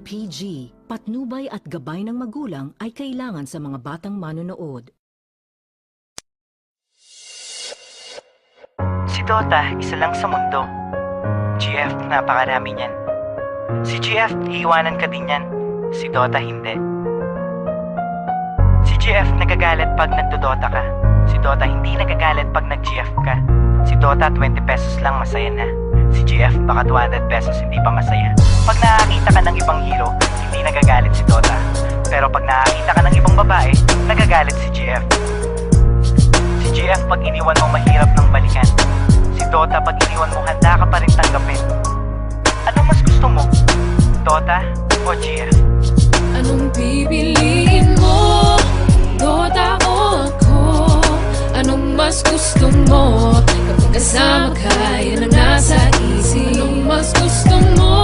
PG, patnubay at gabay ng magulang ay kailangan sa mga batang manonood. Si Dota, isa lang sa mundo. GF, napakarami niyan. Si GF, iiwanan ka din yan. Si Dota, hindi. Si GF, nagagalit pag nagdodota ka. Si Dota, hindi nagagalit pag nag-GF ka. Si Dota, 20 pesos lang, masaya na. Si GF, baka 200 pesos, hindi pa masaya. Pag nakakita ka ng ibang hero, hindi nagagalit si Dota. Pero pag nakakita ka ng ibang babae, nagagalit si GF. Si GF, pag iniwan mo, mahirap ng balikan. Si Dota, pag iniwan mo, handa ka pa rin tanggapin. Ano mas gusto mo? Dota o GF? Anong pipiliin mo? Dota o ako? Anong mas gusto mo? Kapag kasama ka, yan ang nasa isip. Anong mas gusto mo?